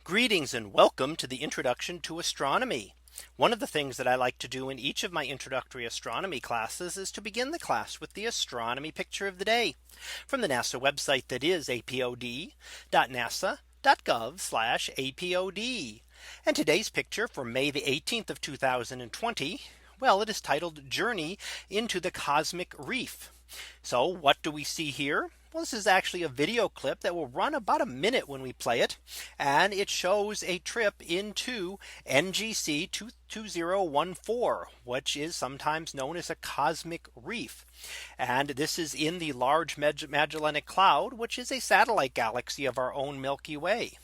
Greetings and welcome to the introduction to astronomy. One of the things that I like to do in each of my introductory astronomy classes is to begin the class with the astronomy picture of the day from the NASA website, that is apod.nasa.gov/apod. And today's picture for May the 18th of 2020. Well, it is titled Journey into the Cosmic Reef. So what do we see here? Well, this is actually a video clip that will run about a minute when we play it. And it shows a trip into NGC 2014, which is sometimes known as a cosmic reef. And this is in the Large Magellanic Cloud, which is a satellite galaxy of our own Milky Way.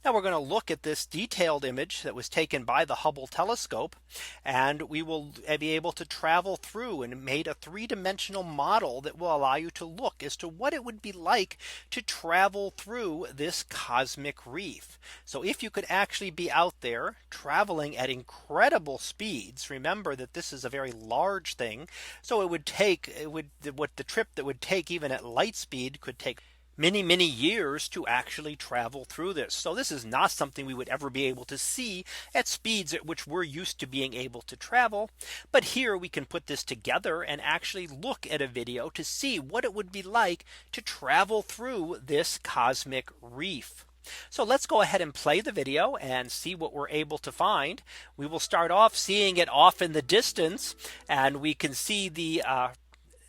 Now we're going to look at this detailed image that was taken by the Hubble telescope, and we will be able to travel through and made a three-dimensional model that will allow you to look as to what it would be like to travel through this cosmic reef. So if you could actually be out there traveling at incredible speeds, remember that this is a very large thing. So what the trip that would take even at light speed could take many years to actually travel through this. So this is not something we would ever be able to see at speeds at which we're used to being able to travel. But here we can put this together and actually look at a video to see what it would be like to travel through this cosmic reef. So let's go ahead and play the video and see what we're able to find. We will start off seeing it off in the distance, and we can see the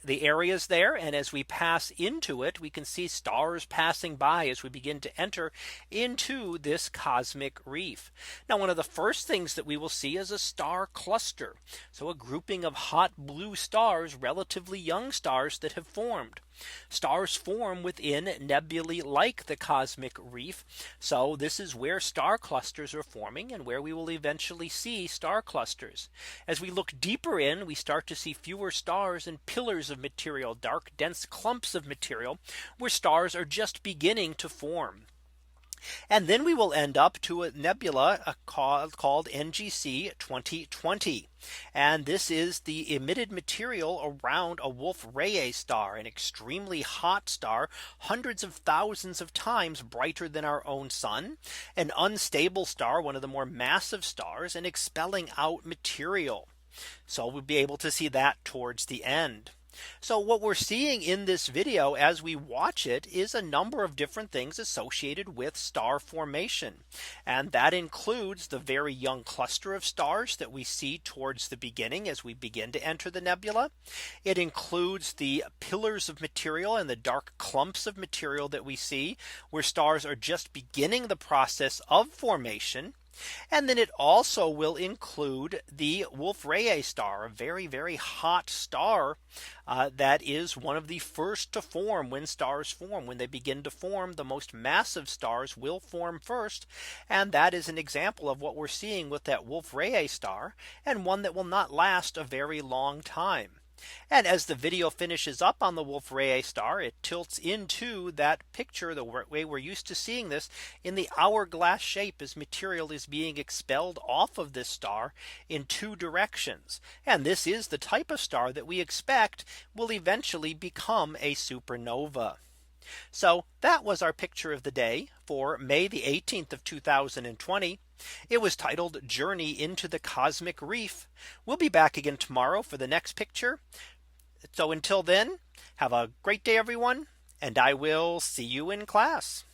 areas there. And as we pass into it, we can see stars passing by as we begin to enter into this cosmic reef. Now, one of the first things that we will see is a star cluster. So a grouping of hot blue stars, relatively young stars that have formed. Stars form within nebulae like the cosmic reef. So this is where star clusters are forming and where we will eventually see star clusters. As we look deeper in, we start to see fewer stars and pillars of material, dark, dense clumps of material where stars are just beginning to form. And then we will end up to a nebula called NGC 2020. And this is the emitted material around a Wolf-Rayet star, an extremely hot star, hundreds of thousands of times brighter than our own sun, an unstable star, one of the more massive stars, and expelling out material. So we'll be able to see that towards the end. So what we're seeing in this video as we watch it is a number of different things associated with star formation. And that includes the very young cluster of stars that we see towards the beginning as we begin to enter the nebula. It includes the pillars of material and the dark clumps of material that we see where stars are just beginning the process of formation. And then it also will include the Wolf-Rayet star, a very hot star that is one of the first to form when stars form. When they begin to form, the most massive stars will form first. And that is an example of what we're seeing with that Wolf-Rayet star, and one that will not last a very long time. And as the video finishes up on the Wolf-Rayet star, it tilts into that picture the way we're used to seeing this in the hourglass shape as material is being expelled off of this star in two directions. And this is the type of star that we expect will eventually become a supernova. So that was our picture of the day for May the 18th of 2020. It was titled Journey into the Cosmic Reef. We'll be back again tomorrow for the next picture. So until then, have a great day, everyone, and I will see you in class.